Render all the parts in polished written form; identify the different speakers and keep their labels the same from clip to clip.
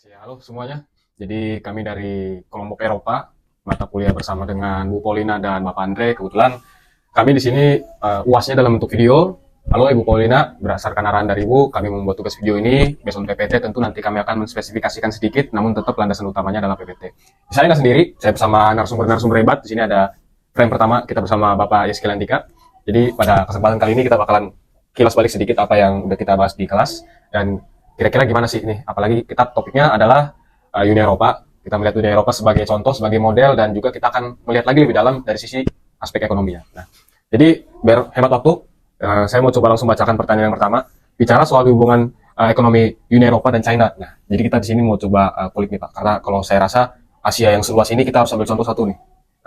Speaker 1: Ya, halo semuanya. Jadi kami dari kelompok Eropa, mata kuliah bersama dengan Bu Paulina dan Bapak Andre. Kebetulan kami di sini UASnya dalam bentuk video. Halo Ibu Paulina, berdasarkan arahan dari Ibu, kami membuat tugas video ini based on PPT. Tentu nanti kami akan menspesifikasikan sedikit, namun tetap landasan utamanya adalah PPT. Saya nggak sendiri, saya bersama narasumber-narasumber hebat. Di sini ada frame pertama, kita bersama Bapak Yeski Lantika. Jadi pada kesempatan kali ini kita bakalan kilas balik sedikit apa yang udah kita bahas di kelas, dan kira-kira gimana sih ini? Apalagi kita topiknya adalah Uni Eropa. Kita melihat Uni Eropa sebagai contoh, sebagai model, dan juga kita akan melihat lagi lebih dalam dari sisi aspek ekonominya. Nah, jadi biar hemat waktu, saya mau coba langsung bacakan pertanyaan yang pertama. Bicara soal hubungan ekonomi Uni Eropa dan China. Nah, jadi kita di sini mau coba kulik nih Pak, karena kalau saya rasa Asia yang seluas ini kita harus ambil contoh satu nih.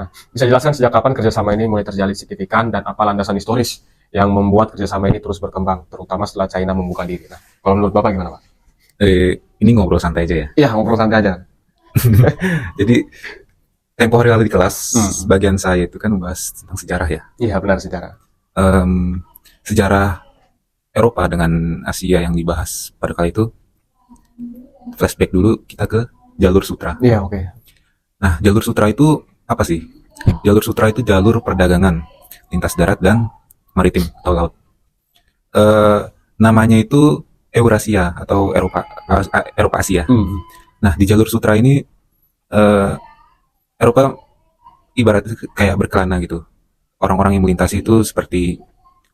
Speaker 1: Nah, bisa jelaskan sejak kapan kerjasama ini mulai terjalin signifikan dan apa landasan historis yang membuat kerjasama ini terus berkembang, terutama setelah China membuka diri. Nah, kalau menurut Bapak gimana Pak?
Speaker 2: Ini ngobrol santai aja ya.
Speaker 1: Iya, ngobrol santai aja.
Speaker 2: Jadi tempo hari lalu di kelas, bagian saya itu kan membahas tentang sejarah ya.
Speaker 1: Iya, benar sejarah.
Speaker 2: Sejarah Eropa dengan Asia yang dibahas pada kali itu, flashback dulu kita ke jalur sutra.
Speaker 1: Iya, oke.
Speaker 2: Nah, jalur sutra itu apa sih? Jalur sutra itu jalur perdagangan lintas darat dan maritim atau laut. Namanya itu Eurasia atau Eropa Asia. Nah, di jalur sutra ini Eropa ibaratnya kayak berkelana gitu. Orang-orang yang melintasi itu seperti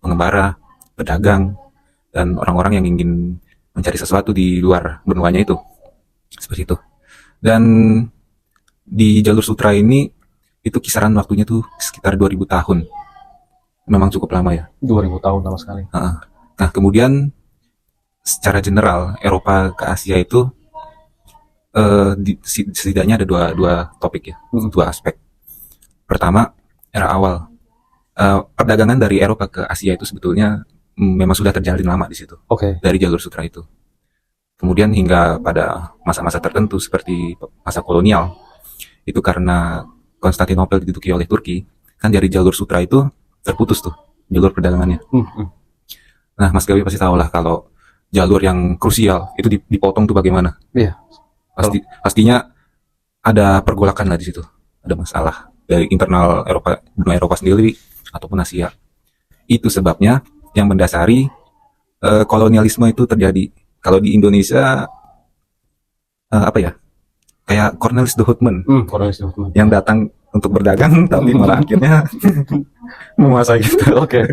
Speaker 2: pengembara, pedagang, dan orang-orang yang ingin mencari sesuatu di luar benuanya itu. Seperti itu. Dan di jalur sutra ini itu kisaran waktunya tuh sekitar 2000 tahun. Memang cukup lama ya.
Speaker 1: 2000 tahun lama sekali.
Speaker 2: Nah, kemudian secara general Eropa ke Asia itu setidaknya ada dua topik ya, dua aspek. Pertama, era awal. Perdagangan dari Eropa ke Asia itu sebetulnya memang sudah terjalin lama di situ.
Speaker 1: Oke.
Speaker 2: Dari jalur sutra itu. Kemudian hingga pada masa-masa tertentu seperti masa kolonial, itu karena Konstantinopel diduduki oleh Turki, kan dari jalur sutra itu terputus tuh jalur perdagangannya. Nah, Mas Gawi pasti tahu lah kalau jalur yang krusial itu dipotong tuh bagaimana?
Speaker 1: Iya.
Speaker 2: Pastinya ada pergolakan lah di situ, ada masalah dari internal Eropa, benua Eropa sendiri ataupun Asia. Itu sebabnya yang mendasari kolonialisme itu terjadi. Kalau di Indonesia apa ya? Kayak Cornelis de Houtman yang datang untuk berdagang tapi malah akhirnya menguasai gitu.
Speaker 1: Oke.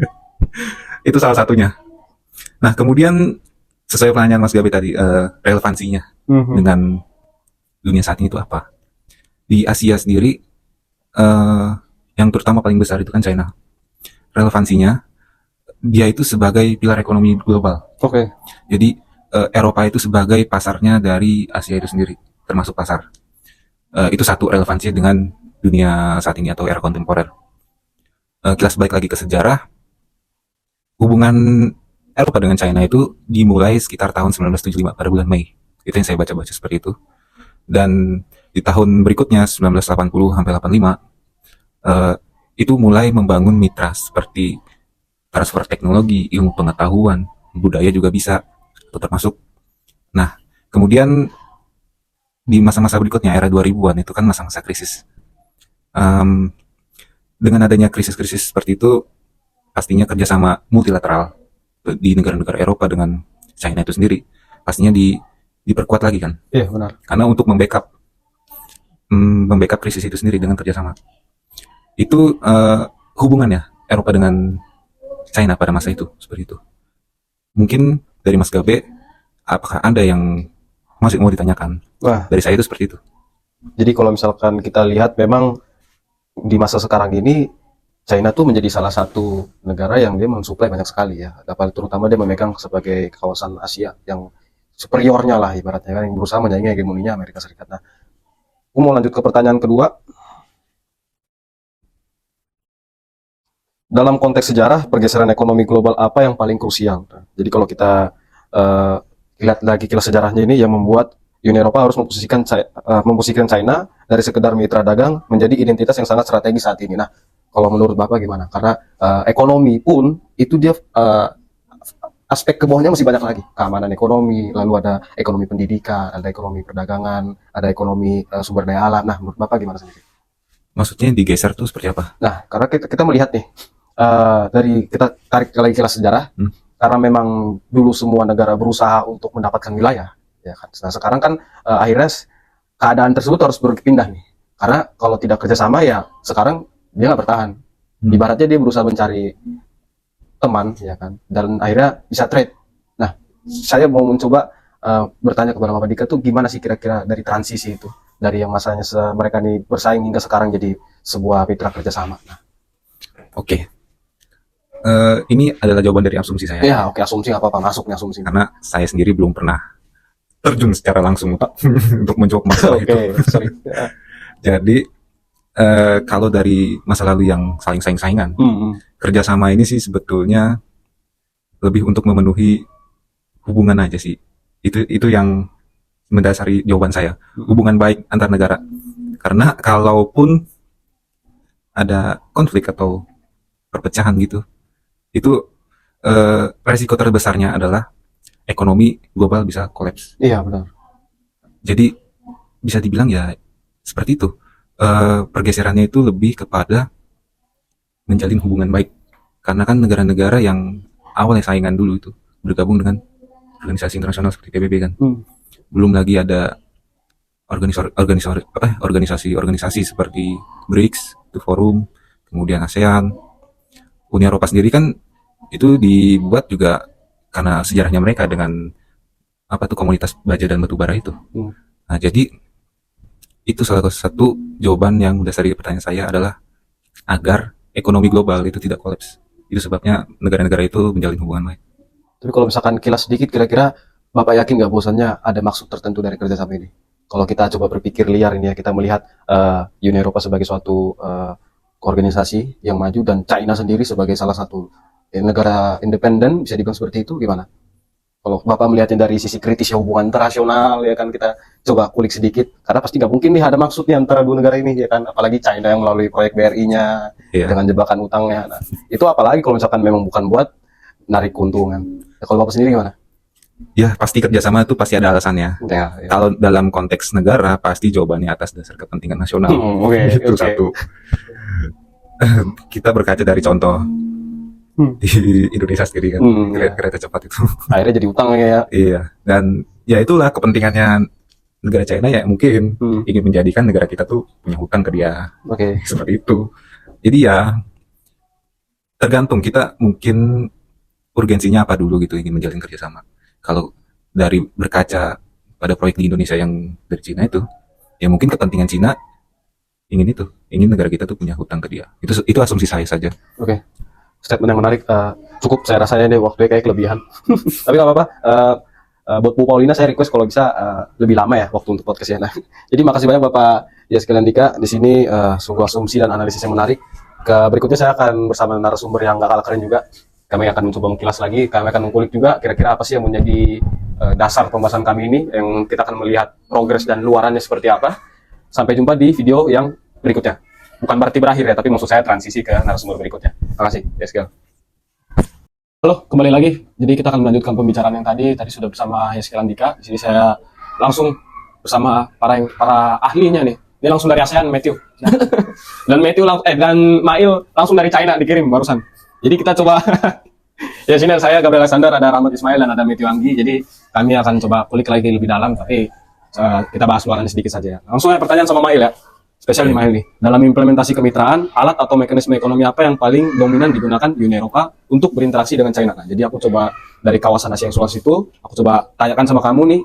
Speaker 2: Itu salah satunya. Nah, kemudian sesuai pertanyaan Mas Gabi tadi, relevansinya dengan dunia saat ini itu apa? Di Asia sendiri, yang terutama paling besar itu kan China. Relevansinya, dia itu sebagai pilar ekonomi global.
Speaker 1: Oke.
Speaker 2: Jadi Eropa itu sebagai pasarnya dari Asia itu sendiri, termasuk pasar. Itu satu relevansinya dengan dunia saat ini atau era kontemporer. Kita balik lagi ke sejarah. Hubungan Eropa dengan China itu dimulai sekitar tahun 1975 pada bulan Mei. Itu yang saya baca-baca seperti itu. Dan di tahun berikutnya 1980 sampai 85 itu mulai membangun mitra seperti transfer teknologi, ilmu pengetahuan, budaya juga bisa itu termasuk. Nah, kemudian di masa-masa berikutnya era 2000-an itu kan masa-masa krisis. Dengan adanya krisis-krisis seperti itu, pastinya kerjasama multilateral di negara-negara Eropa dengan China itu sendiri pastinya diperkuat lagi kan?
Speaker 1: Iya, benar.
Speaker 2: Karena untuk membackup krisis itu sendiri dengan kerjasama. Itu hubungannya Eropa dengan China pada masa itu seperti itu. Mungkin dari Mas Gabe, apakah Anda yang masih mau ditanyakan?
Speaker 1: Wah,
Speaker 2: dari saya itu seperti itu.
Speaker 1: Jadi kalau misalkan kita lihat memang di masa sekarang ini China tuh menjadi salah satu negara yang dia mensuplai banyak sekali ya. Terutama dia memegang sebagai kawasan Asia yang superiornya lah ibaratnya kan, yang berusaha menyaingi hegemoninya Amerika Serikat. Nah, aku mau lanjut ke pertanyaan kedua. Dalam konteks sejarah, pergeseran ekonomi global apa yang paling krusial? Nah, jadi kalau kita lihat lagi kilas sejarahnya ini yang membuat Uni Eropa harus memposisikan China dari sekedar mitra dagang menjadi identitas yang sangat strategis saat ini. Nah, kalau menurut Bapak gimana? Karena ekonomi pun itu dia
Speaker 3: aspek ke bawahnya masih banyak lagi. Keamanan ekonomi, lalu ada ekonomi pendidikan, ada ekonomi perdagangan, ada ekonomi sumber daya alam. Nah, menurut Bapak gimana sendiri?
Speaker 2: Maksudnya digeser tuh seperti apa?
Speaker 3: Nah, karena kita melihat nih, dari kita tarik lagi kilas sejarah, karena memang dulu semua negara berusaha untuk mendapatkan wilayah, ya kan. Nah, sekarang kan akhirnya keadaan tersebut harus berpindah nih. Karena kalau tidak kerjasama ya sekarang dia nggak bertahan. Ibaratnya dia berusaha mencari teman, ya kan, dan akhirnya bisa trade. Nah, saya mau mencoba bertanya kepada Bapak Dika tuh gimana sih kira-kira dari transisi itu, dari yang masanya mereka nih bersaing hingga sekarang jadi sebuah mitra kerjasama. Nah,
Speaker 2: Oke. Ini adalah jawaban dari asumsi saya.
Speaker 3: ya oke, asumsi nggak apa-apa, masuk nih asumsi.
Speaker 2: Karena saya sendiri belum pernah terjun secara langsung untuk menjawab masalah itu.
Speaker 3: Oke, sorry.
Speaker 2: Jadi kalau dari masa lalu yang saling saing-saingan, kerjasama ini sih sebetulnya lebih untuk memenuhi hubungan aja sih. Itu yang mendasari jawaban saya. Hubungan baik antar negara. Karena kalaupun ada konflik atau perpecahan gitu, itu resiko terbesarnya adalah ekonomi global bisa kolaps.
Speaker 3: Iya, benar.
Speaker 2: Jadi bisa dibilang ya seperti itu. Pergeserannya itu lebih kepada menjalin hubungan baik. Karena kan negara-negara yang awalnya saingan dulu itu bergabung dengan organisasi internasional seperti PBB kan. Belum lagi ada organisasi seperti BRICS, itu forum, kemudian ASEAN, Uni Eropa sendiri kan itu dibuat juga karena sejarahnya mereka dengan komunitas baja dan batu bara itu. Nah, jadi itu salah satu jawaban yang mendasari pertanyaan saya adalah agar ekonomi global itu tidak kolaps. Itu sebabnya negara-negara itu menjalin hubungan baik.
Speaker 3: Tapi kalau misalkan kilas sedikit, kira-kira Bapak yakin nggak bosannya ada maksud tertentu dari kerjasama ini? Kalau kita coba berpikir liar ini ya, kita melihat Uni Eropa sebagai suatu organisasi yang maju dan China sendiri sebagai salah satu negara independen, bisa dibilang seperti itu, gimana? Kalau Bapak melihatnya dari sisi kritis ya hubungan internasional, ya kan, kita coba kulik sedikit, karena pasti nggak mungkin nih ada maksudnya antara dua negara ini, ya kan, apalagi China yang melalui proyek BRI-nya dengan jebakan utangnya. Nah, itu apalagi kalau misalkan memang bukan buat narik keuntungan. Ya, kalau Bapak sendiri gimana?
Speaker 2: Ya pasti kerjasama itu pasti ada alasannya.
Speaker 3: Ya.
Speaker 2: Kalau dalam konteks negara pasti jawabannya atas dasar kepentingan nasional. Itu satu. Kita berkaca dari contoh di Indonesia sendiri kan, kereta cepat itu.
Speaker 3: Akhirnya jadi utang ya.
Speaker 2: Iya, dan ya itulah kepentingannya negara China ya, mungkin ingin menjadikan negara kita tuh punya hutang ke dia. Seperti itu. Jadi ya tergantung kita mungkin urgensinya apa dulu gitu ingin menjalin kerjasama. Kalau dari berkaca pada proyek di Indonesia yang dari Cina itu, ya mungkin kepentingan Cina ingin negara kita tuh punya hutang ke dia. Itu asumsi saya saja.
Speaker 3: Oke. Statement yang menarik. Cukup saya rasanya deh waktunya kayak kelebihan. Tapi nggak apa-apa. Buat Bu Paulina saya request kalau bisa lebih lama ya waktu untuk podcastnya. Nah, jadi makasih banyak Bapak Yaskiel Andika. Di sini sungguh asumsi dan analisis yang menarik. Berikutnya saya akan bersama narasumber yang nggak kalah keren juga. Kami akan mencoba mengkilas lagi, kami akan mengkulik juga kira-kira apa sih yang menjadi dasar pembahasan kami ini, yang kita akan melihat progres dan luarannya seperti apa. Sampai jumpa di video yang berikutnya. Bukan berarti berakhir ya, tapi maksud saya transisi ke narasumber berikutnya. Terima kasih, Yaskiel. Halo, kembali lagi. Jadi kita akan melanjutkan pembicaraan yang tadi sudah bersama Yaskiel Andika. Di sini saya langsung bersama para ahlinya nih. Ini langsung dari ASEAN, Matthew. Dan Mail langsung dari China dikirim barusan. Jadi kita coba, ya sini saya Gabriel Alexander, ada Rahmat Ismail dan ada Matthew Anggi. Jadi kami akan coba kulik lagi lebih dalam, tapi kita bahas luarannya sedikit saja ya. Langsung ada pertanyaan sama Mail ya, spesial di Mail nih. Dalam implementasi kemitraan, alat atau mekanisme ekonomi apa yang paling dominan digunakan di Uni Eropa untuk berinteraksi dengan China? Nah, jadi aku coba dari kawasan Asia yang luas itu, aku coba tanyakan sama kamu nih,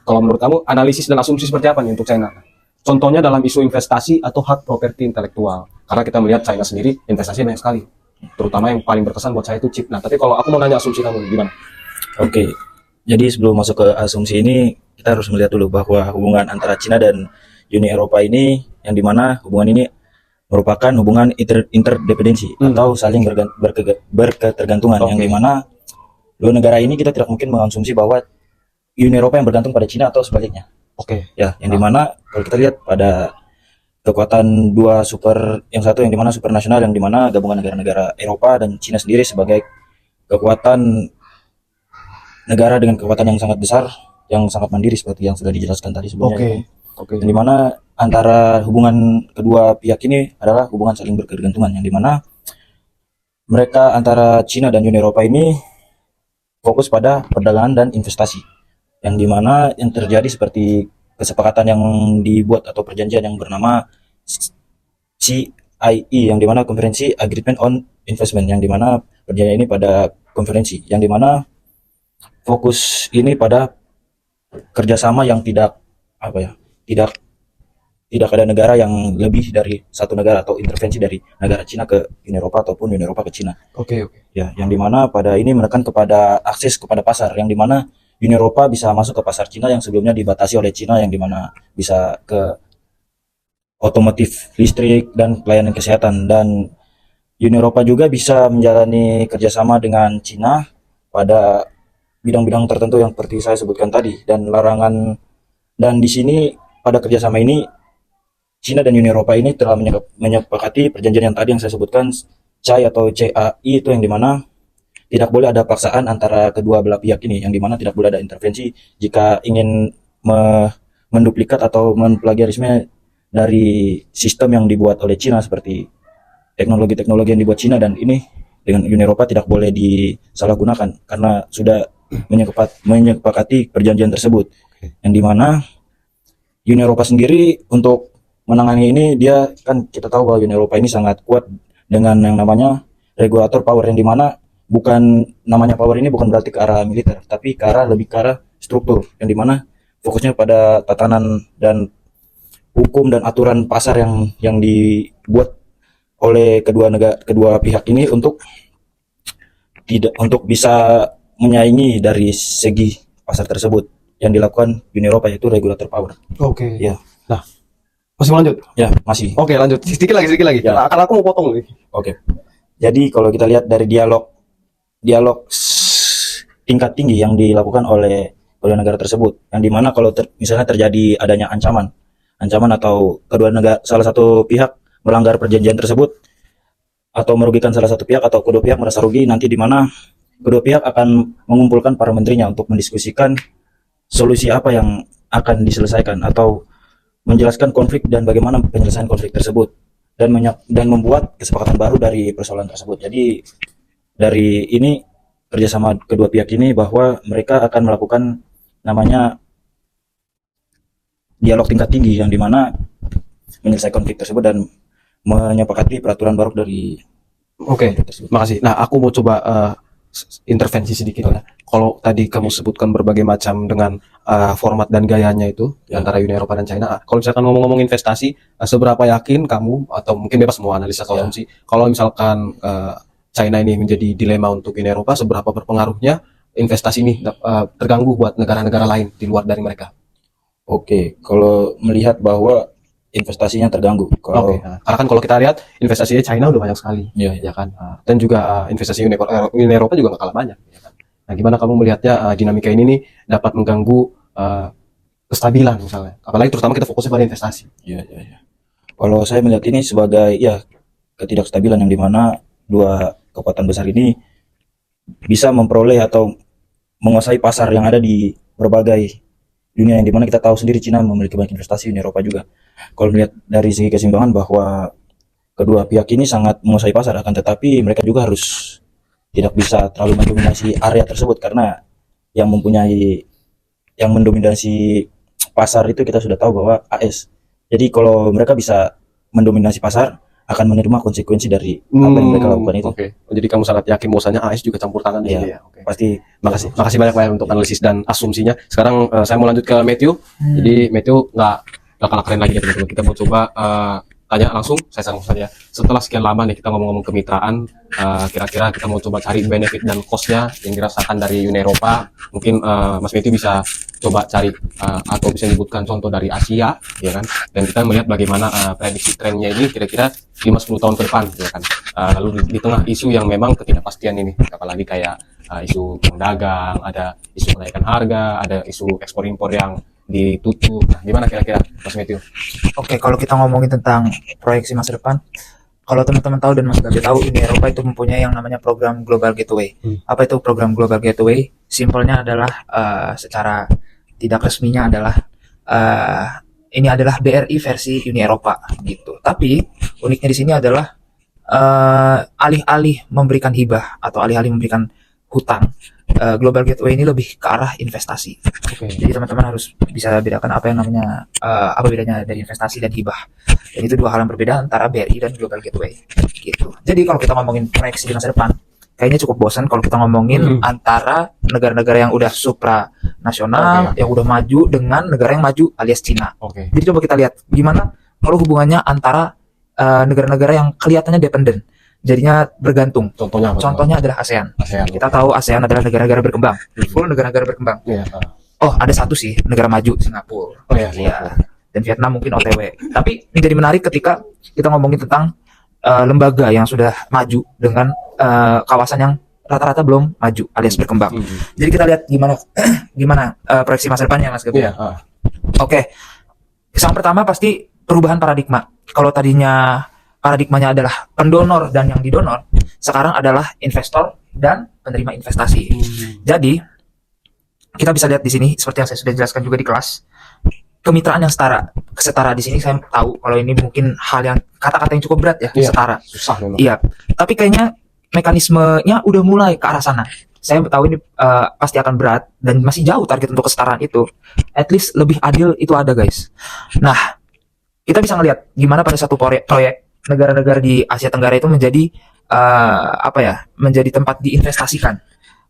Speaker 3: kalau menurut kamu analisis dan asumsi seperti apa nih untuk China? Contohnya dalam isu investasi atau hak properti intelektual. Karena kita melihat China sendiri investasi banyak sekali. Terutama yang paling berkesan buat saya itu chip. Nah, tapi kalau aku mau nanya asumsi kamu gimana?
Speaker 4: Oke, jadi sebelum masuk ke asumsi ini, kita harus melihat dulu bahwa hubungan antara Cina dan Uni Eropa ini, yang dimana hubungan ini merupakan hubungan interdependensi atau saling berketergantungan, yang dimana dua negara ini kita tidak mungkin mengonsumsi bahwa Uni Eropa yang bergantung pada Cina atau sebaliknya. Ya, yang dimana kalau kita lihat pada kekuatan dua super, yang satu yang dimana supranasional, yang dimana gabungan negara-negara Eropa dan Cina sendiri sebagai kekuatan negara dengan kekuatan yang sangat besar, yang sangat mandiri seperti yang sudah dijelaskan tadi sebelumnya.
Speaker 3: Oke. Oke.
Speaker 4: Yang dimana antara hubungan kedua pihak ini adalah hubungan saling berketergantungan, yang dimana mereka antara Cina dan Uni Eropa ini fokus pada perdagangan dan investasi, yang dimana yang terjadi seperti kesepakatan yang dibuat atau perjanjian yang bernama CIE, yang dimana Konferensi Agreement on Investment, yang dimana perjanjian ini pada konferensi, yang dimana fokus ini pada kerjasama yang tidak tidak ada negara yang lebih dari satu negara atau intervensi dari negara Cina ke Uni Eropa ataupun Uni Eropa ke Cina.
Speaker 3: Oke.
Speaker 4: Ya, yang dimana pada ini menekan kepada akses kepada pasar, yang dimana Uni Eropa bisa masuk ke pasar Cina yang sebelumnya dibatasi oleh Cina, yang dimana bisa ke otomotif, listrik, dan pelayanan kesehatan. Dan Uni Eropa juga bisa menjalani kerjasama dengan Cina pada bidang-bidang tertentu yang seperti saya sebutkan tadi, dan larangan. Dan di sini pada kerjasama ini Cina dan Uni Eropa ini telah menyepakati perjanjian yang tadi yang saya sebutkan, CAI atau CAI, itu yang dimana tidak boleh ada paksaan antara kedua belah pihak ini, yang dimana tidak boleh ada intervensi jika ingin menduplikat atau memplagiarisme dari sistem yang dibuat oleh Cina, seperti teknologi-teknologi yang dibuat Cina, dan ini dengan Uni Eropa tidak boleh disalahgunakan karena sudah menyepakati perjanjian tersebut, yang dimana Uni Eropa sendiri untuk menangani ini, dia kan kita tahu bahwa Uni Eropa ini sangat kuat dengan yang namanya regulator power, yang dimana bukan namanya power ini bukan berarti ke arah militer, tapi lebih ke arah struktur, yang dimana fokusnya pada tatanan dan hukum dan aturan pasar yang dibuat oleh kedua pihak ini untuk bisa menyaingi dari segi pasar tersebut yang dilakukan Uni Eropa, yaitu regulator power.
Speaker 3: Oke.
Speaker 4: Ya.
Speaker 3: Nah, masih mau lanjut?
Speaker 4: Ya, masih.
Speaker 3: Oke, lanjut. Sedikit lagi.
Speaker 4: Ya.
Speaker 3: Karena aku mau potong nih.
Speaker 4: Oke. Jadi kalau kita lihat dari dialog tingkat tinggi yang dilakukan oleh kedua negara tersebut, yang dimana kalau misalnya terjadi adanya ancaman atau salah satu pihak melanggar perjanjian tersebut atau merugikan salah satu pihak atau kedua pihak merasa rugi, nanti dimana kedua pihak akan mengumpulkan para menterinya untuk mendiskusikan solusi apa yang akan diselesaikan atau menjelaskan konflik dan bagaimana penyelesaian konflik tersebut, dan membuat kesepakatan baru dari persoalan tersebut. Jadi dari ini kerjasama kedua pihak ini bahwa mereka akan melakukan namanya dialog tingkat tinggi, yang dimana menyelesaikan konflik tersebut dan menyepakati peraturan baru dari
Speaker 3: Oke,
Speaker 4: konflik tersebut.
Speaker 3: makasih. Nah, aku mau coba intervensi sedikit ya. Kalau tadi kamu sebutkan berbagai macam dengan format dan gayanya itu antara Uni Eropa dan China. Kalau misalkan ngomong-ngomong investasi, seberapa yakin kamu, atau mungkin bebas semua analisa asumsi, kalau misalkan China ini menjadi dilema untuk Uni Eropa, seberapa berpengaruhnya investasi ini terganggu buat negara-negara lain di luar dari mereka?
Speaker 4: Oke, kalau melihat bahwa investasinya terganggu,
Speaker 3: Oke, karena kan kalau kita lihat investasinya China udah banyak sekali,
Speaker 4: ya,
Speaker 3: ya kan? Dan juga investasi Uni Eropa juga nggak kalah banyak. Ya kan? Nah, gimana kamu melihatnya dinamika ini nih dapat mengganggu kestabilan misalnya? Apalagi terutama kita fokusnya pada investasi.
Speaker 4: ya. Kalau saya melihat ini sebagai ketidakstabilan, yang dimana dua kekuatan besar ini bisa memperoleh atau menguasai pasar yang ada di berbagai dunia, yang dimana kita tahu sendiri Cina memiliki banyak investasi, Uni Eropa juga. Kalau melihat dari segi keseimbangan bahwa kedua pihak ini sangat menguasai pasar, akan tetapi mereka juga harus tidak bisa terlalu mendominasi area tersebut, karena yang mendominasi pasar itu kita sudah tahu bahwa AS. Jadi kalau mereka bisa mendominasi pasar, akan menerima konsekuensi dari apa yang mereka lakukan itu.
Speaker 3: Oke. Jadi kamu sangat yakin bahwasanya AS juga campur tangan di
Speaker 4: Iya.
Speaker 3: sini ya. Oke.
Speaker 4: Pasti.
Speaker 3: Makasih banyak Pak untuk analisis dan asumsinya. Sekarang saya mau lanjut ke Matthew. Jadi Matthew nggak kalah keren lagi ya teman-teman. Kita mau coba tanya langsung. Saya sanggup saja. Setelah sekian lama nih kita ngomong-ngomong kemitraan, kira-kira kita mau coba cari benefit dan cost-nya yang dirasakan dari Uni Eropa. Mungkin Mas Matthew bisa coba cari atau bisa menyebutkan contoh dari Asia, ya kan? Dan kita melihat bagaimana prediksi trennya ini kira-kira 5-10 tahun ke depan, ya kan? Lalu di tengah isu yang memang ketidakpastian ini, apalagi kayak isu perang dagang, ada isu kenaikan harga, ada isu ekspor impor yang ditutup. Nah, gimana kira-kira Mas Matthew?
Speaker 5: Oke, kalau kita ngomongin tentang proyeksi masa depan, kalau teman-teman tahu dan Mas Gabi tahu, Uni Eropa itu mempunyai yang namanya program Global Gateway. Apa itu program Global Gateway? Simpelnya adalah secara tidak resminya adalah ini adalah BRI versi Uni Eropa gitu. Tapi uniknya di sini adalah alih-alih memberikan hibah atau alih-alih memberikan hutang, Global Gateway ini lebih ke arah investasi. Jadi teman-teman harus bisa bedakan apa yang namanya apa bedanya dari investasi dan hibah. Dan itu dua hal yang berbeda antara BRI dan Global Gateway gitu. Jadi kalau kita ngomongin proyeksi di masa depan, kayaknya cukup bosan kalau kita ngomongin antara negara-negara yang udah supranasional, yang udah maju dengan negara yang maju alias Cina. Jadi coba kita lihat gimana kalau hubungannya antara negara-negara yang kelihatannya dependen, jadinya bergantung.
Speaker 1: Contohnya apa?
Speaker 5: Contohnya adalah ASEAN. Kita tahu ASEAN adalah negara-negara berkembang, full negara-negara berkembang. Oh, ada satu sih negara maju, Singapura. Iya. Dan Vietnam mungkin OTW. Tapi ini jadi menarik ketika kita ngomongin tentang lembaga yang sudah maju dengan kawasan yang rata-rata belum maju alias berkembang. Jadi kita lihat gimana proyeksi masa depannya, Mas Gabi. Oke. Yang pertama pasti perubahan paradigma. Kalau tadinya paradigmanya adalah pendonor dan yang didonor, sekarang adalah investor dan penerima investasi. Jadi kita bisa lihat di sini seperti yang saya sudah jelaskan juga di kelas, kemitraan yang setara di sini saya tahu kalau ini mungkin hal yang kata-kata yang cukup berat ya, setara.
Speaker 1: Susah memang.
Speaker 5: Iya, tapi kayaknya mekanismenya udah mulai ke arah sana. Saya tahu ini pasti akan berat dan masih jauh target untuk kesetaraan itu. At least lebih adil itu ada, guys. Nah, kita bisa ngelihat gimana pada satu proyek negara-negara di Asia Tenggara itu menjadi menjadi tempat diinvestasikan,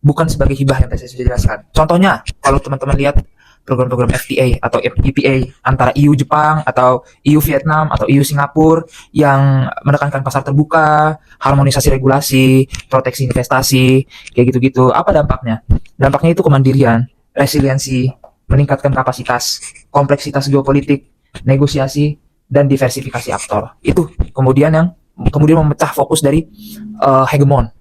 Speaker 5: bukan sebagai hibah yang tadi saya sudah jelaskan. Contohnya, kalau teman-teman lihat program-program FTA atau EPA antara EU Jepang atau EU Vietnam atau EU Singapura yang menekankan pasar terbuka, harmonisasi regulasi, proteksi investasi, kayak gitu-gitu. Apa dampaknya? Dampaknya itu kemandirian, resiliensi, meningkatkan kapasitas, kompleksitas geopolitik, negosiasi, dan diversifikasi aktor. Itu kemudian memecah fokus dari hegemon.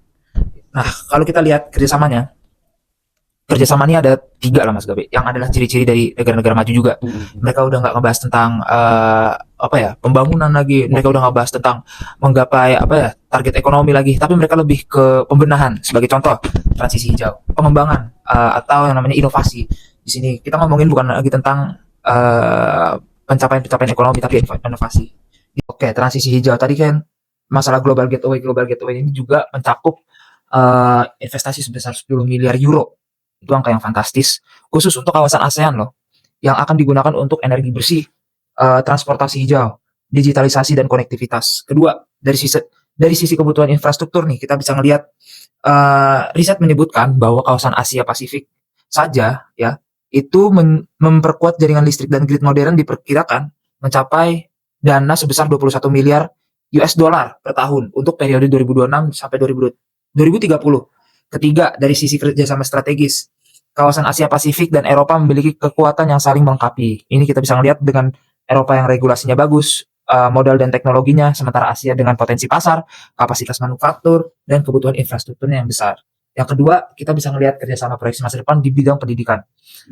Speaker 5: Nah, kalau kita lihat kerjasama ini ada 3 lah, Mas Gabe, yang adalah ciri-ciri dari negara-negara maju juga. Mereka udah nggak ngebahas tentang pembangunan lagi, mereka udah nggak bahas tentang menggapai target ekonomi lagi, tapi mereka lebih ke pembenahan. Sebagai contoh, transisi hijau, pengembangan atau yang namanya inovasi. Di sini kita ngomongin bukan lagi tentang pencapaian ekonomi, tapi inovasi. Oke, transisi hijau tadi kan masalah Global Gateway ini juga mencakup investasi sebesar 10 miliar euro. Itu angka yang fantastis, khusus untuk kawasan ASEAN loh, yang akan digunakan untuk energi bersih, transportasi hijau, digitalisasi dan konektivitas. Kedua, dari sisi kebutuhan infrastruktur nih, kita bisa ngelihat riset menyebutkan bahwa kawasan Asia Pasifik saja ya itu memperkuat jaringan listrik dan grid modern diperkirakan mencapai dana sebesar 21 miliar US dollar per tahun untuk periode 2026 sampai 2030. Ketiga, dari sisi kerjasama strategis, kawasan Asia Pasifik dan Eropa memiliki kekuatan yang saling melengkapi. Ini kita bisa melihat dengan Eropa yang regulasinya bagus, modal dan teknologinya, sementara Asia dengan potensi pasar, kapasitas manufaktur, dan kebutuhan infrastrukturnya yang besar. Yang kedua, kita bisa melihat kerjasama proyeksi masa depan di bidang pendidikan.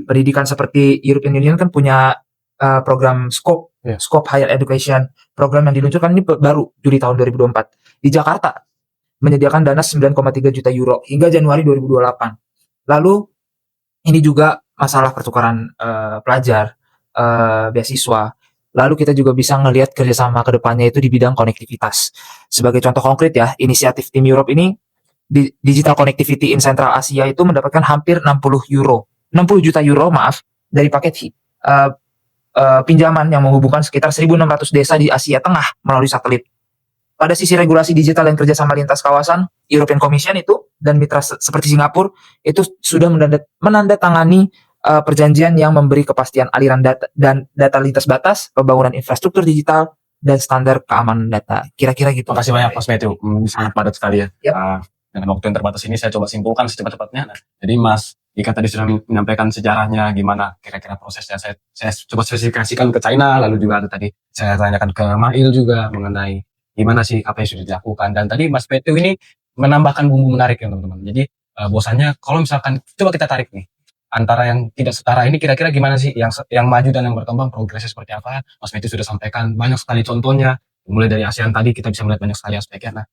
Speaker 5: Pendidikan seperti European Union kan punya program Scope Higher Education, program yang diluncurkan ini baru Juli tahun 2024 di Jakarta, menyediakan dana 9,3 juta euro hingga Januari 2028. Lalu ini juga masalah pertukaran pelajar, beasiswa. Lalu kita juga bisa ngelihat kerjasama ke depannya itu di bidang konektivitas. Sebagai contoh konkret ya, inisiatif Tim Europe ini di Digital Connectivity in Central Asia itu mendapatkan hampir 60 juta euro dari paket pinjaman yang menghubungkan sekitar 1.600 desa di Asia Tengah melalui satelit. Pada sisi regulasi digital dan kerjasama lintas kawasan, European Commission itu dan mitra seperti Singapura itu sudah menandatangani perjanjian yang memberi kepastian aliran data dan data lintas batas, pembangunan infrastruktur digital, dan standar keamanan data. Kira-kira gitu.
Speaker 1: Terima kasih banyak, Mas Matthew. Sangat padat sekali ya.
Speaker 5: Yep.
Speaker 1: Dengan waktu yang terbatas ini saya coba simpulkan secepat-cepatnya. Nah, jadi Mas Ika tadi sudah menyampaikan sejarahnya gimana kira-kira prosesnya. Saya coba spesifikasikan ke China, lalu juga ada tadi saya tanyakan ke Mail juga mengenai gimana sih apa yang sudah dilakukan. Dan tadi Mas Matthew ini menambahkan bumbu menarik ya teman-teman. Jadi bosannya kalau misalkan coba kita tarik nih antara yang tidak setara ini kira-kira gimana sih yang maju dan yang berkembang progresnya seperti apa. Mas Matthew sudah sampaikan banyak sekali contohnya Mulai dari ASEAN tadi kita bisa melihat banyak sekali aspeknya. Nah,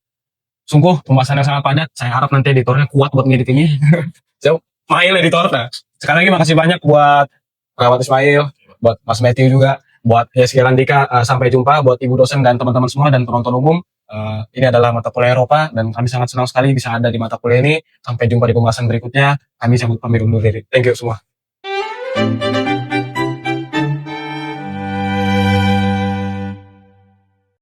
Speaker 1: sungguh pembahasan yang sangat padat. Saya harap nanti editornya kuat buat ngedit ini. So, Ismail editor. Nah, sekali lagi makasih banyak buat Perawat Ismail, buat Mas Matthew juga, buat Yeski Landika. Sampai jumpa buat ibu dosen dan teman-teman semua dan penonton umum. Ini adalah mata kuliah Eropa dan kami sangat senang sekali bisa ada di mata kuliah ini. Sampai jumpa di pembahasan berikutnya. Kami cabut pamit undur diri. Thank you semua.